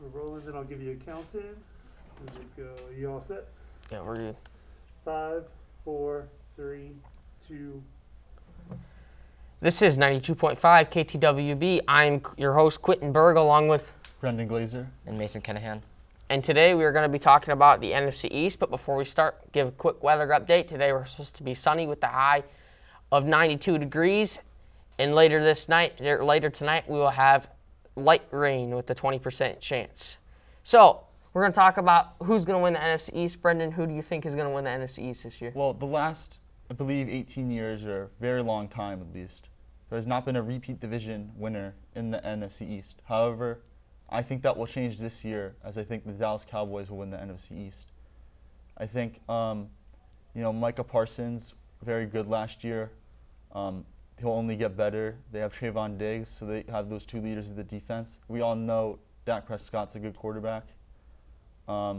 We're rolling, then I'll give you a count-in. Here we go. You all set? Yeah, we're good. 5, 4, 3, 2. This is 92.5 KTWB. I'm your host, Quentin Berg, along with Brendan Glazer and Mason Kenahan. And today we are going to be talking about the NFC East. But before we start, give a quick weather update. Today we're supposed to be sunny with a high of 92 degrees. And later tonight, we will have light rain with a 20% chance. So we're going to talk about who's going to win the NFC East. Brendan, who do you think is going to win the NFC East this year? Well, the last, I believe, 18 years, or a very long time at least, there has not been a repeat division winner in the NFC East. However, I think that will change this year, as I think the Dallas Cowboys will win the NFC East. I think, Micah Parsons, very good last year. He'll only get better. They have Trayvon Diggs, so they have those two leaders of the defense. We all know Dak Prescott's a good quarterback. I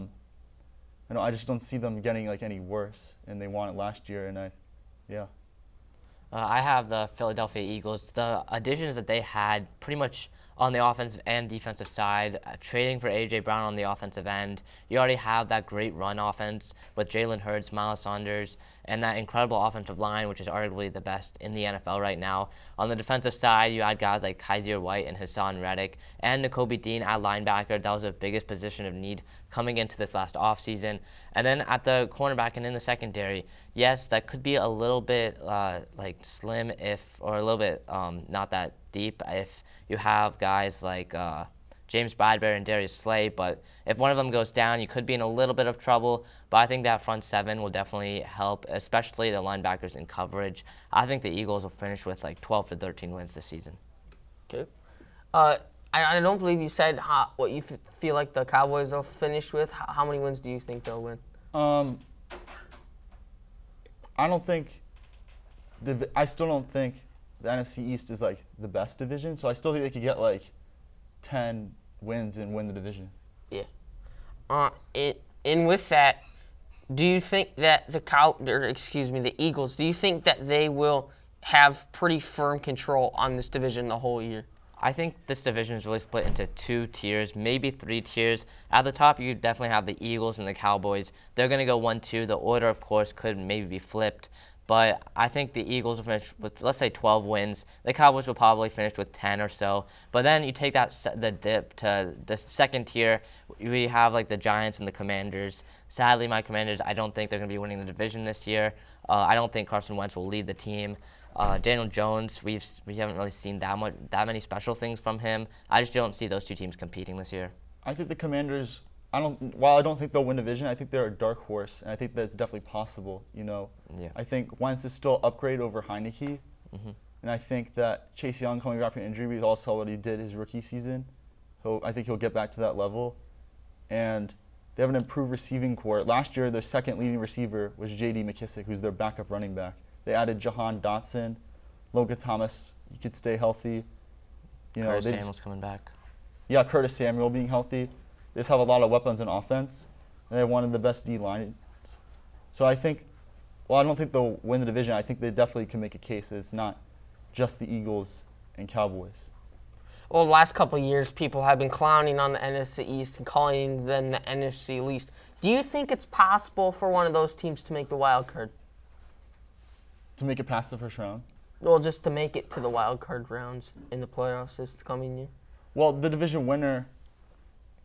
just don't see them getting any worse, and they won it last year, and I have the Philadelphia Eagles. The additions that they had pretty much on the offensive and defensive side, trading for A.J. Brown on the offensive end. You already have that great run offense with Jalen Hurts, Miles Sanders, and that incredible offensive line, which is arguably the best in the NFL right now. On the defensive side, you had guys like Kaiser White and Hassan Reddick and Nakobe Dean at linebacker. That was the biggest position of need coming into this last offseason. And then at the cornerback and in the secondary, yes, that could be a little bit slim or a little bit not that deep if you have guys like James Bradbury and Darius Slay, but if one of them goes down, you could be in a little bit of trouble. But I think that front seven will definitely help, especially the linebackers in coverage. I think the Eagles will finish with 12 to 13 wins this season. Okay. I don't believe you said what you feel like the Cowboys will finish with. How many wins do you think they'll win? I still don't think the NFC East is the best division, so I still think they could get 10 wins and win the division. Yeah. And with that, do you think that the Eagles, do you think that they will have pretty firm control on this division the whole year? I think this division is really split into 2 tiers, maybe 3 tiers. At the top, you definitely have the Eagles and the Cowboys. They're going to go 1-2. The order, of course, could maybe be flipped. But I think the Eagles will finish with, let's say, 12 wins. The Cowboys will probably finish with 10 or so. But then you take the dip to the second tier. We have the Giants and the Commanders. Sadly, my Commanders, I don't think they're going to be winning the division this year. I don't think Carson Wentz will lead the team. Daniel Jones, we haven't really seen that many special things from him. I just don't see those two teams competing this year. I think the Commanders, while I don't think they'll win division, I think they're a dark horse, and I think that's definitely possible. Yeah. I think Wentz is still upgrade over Heineke, and I think that Chase Young coming back from injury, we all saw what he did his rookie season. I think he'll get back to that level, and they have an improved receiving core. Last year, their second leading receiver was J.D. McKissick, who's their backup running back. They added Jahan Dotson, Logan Thomas. He could stay healthy. Curtis Samuel's coming back. Yeah, Curtis Samuel being healthy. They just have a lot of weapons in offense, and they have one of the best D-lines. So I think, I don't think they'll win the division. I think they definitely can make a case that it's not just the Eagles and Cowboys. Well, the last couple of years, people have been clowning on the NFC East and calling them the NFC least. Do you think it's possible for one of those teams to make the wild card? To make it past the first round? Well, just to make it to the wild card rounds in the playoffs this coming year. Well, the division winner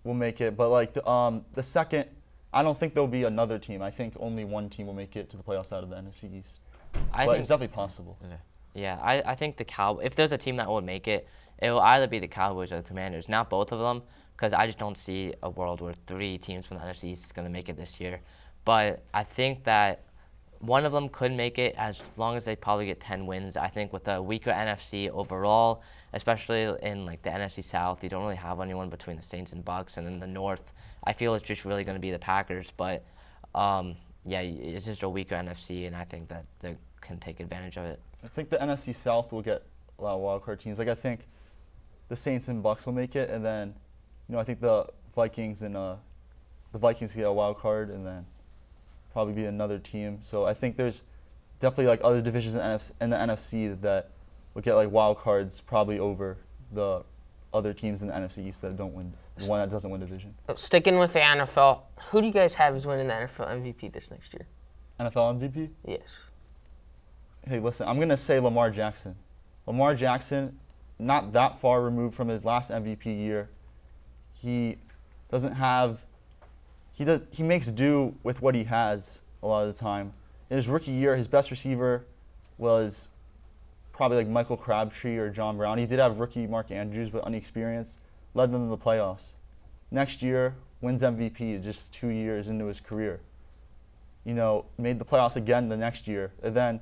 will make it, but the second, I don't think there'll be another team. I think only one team will make it to the playoffs out of the NFC East. But it's definitely possible. Yeah, I think if there's a team that would make it, it will either be the Cowboys or the Commanders. Not both of them, because I just don't see a world where 3 teams from the NFC East is going to make it this year. But I think that one of them could make it as long as they probably get 10 wins. I think with a weaker NFC overall, especially in the NFC South, you don't really have anyone between the Saints and Bucks. And in the North, I feel it's just really going to be the Packers. But it's just a weaker NFC, and I think that they can take advantage of it. I think the NFC South will get a lot of wild card teams. I think the Saints and Bucks will make it, and then I think the Vikings get a wild card, and then probably be another team. So I think there's definitely other divisions in the NFC that will get wild cards probably over the other teams in the NFC East that don't win, the one that doesn't win division. Sticking with the NFL, who do you guys have as winning the NFL MVP this next year? NFL MVP? Yes. Hey, listen, I'm going to say Lamar Jackson. Lamar Jackson, not that far removed from his last MVP year. He doesn't have, he makes do with what he has a lot of the time. In his rookie year, his best receiver was probably like Michael Crabtree or John Brown. He did have rookie Mark Andrews, but unexperienced, led them to the playoffs. Next year, wins MVP just 2 years into his career. You know, made the playoffs again the next year. And then,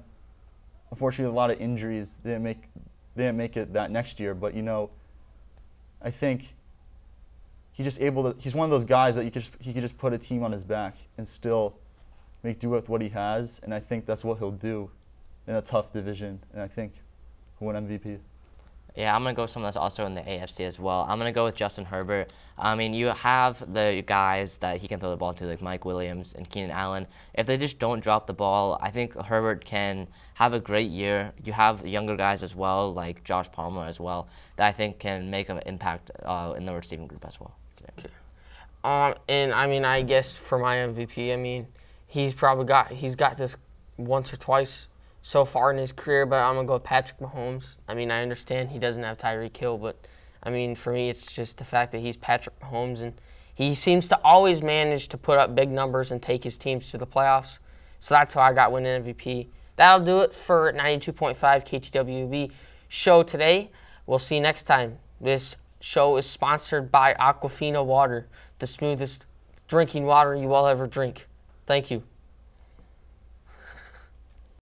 unfortunately, a lot of injuries didn't make it that next year. But, you know, I think he's just able to, he's one of those guys that he could just put a team on his back and still make do with what he has. And I think that's what he'll do in a tough division. And I think he'll win MVP. Yeah, I'm going to go with someone that's also in the AFC as well. I'm going to go with Justin Herbert. I mean, you have the guys that he can throw the ball to, like Mike Williams and Keenan Allen. If they just don't drop the ball, I think Herbert can have a great year. You have younger guys as well, like Josh Palmer as well, that I think can make an impact in the receiving group as well. Okay. And I mean, I guess for my MVP, I mean, he's got this once or twice so far in his career, but I'm going to go with Patrick Mahomes. I mean, I understand he doesn't have Tyreek Hill, but, I mean, for me, it's just the fact that he's Patrick Mahomes, and he seems to always manage to put up big numbers and take his teams to the playoffs. So that's how I got winning MVP. That'll do it for 92.5 KTWB show today. We'll see you next time. This show is sponsored by Aquafina Water, the smoothest drinking water you will ever drink. Thank you.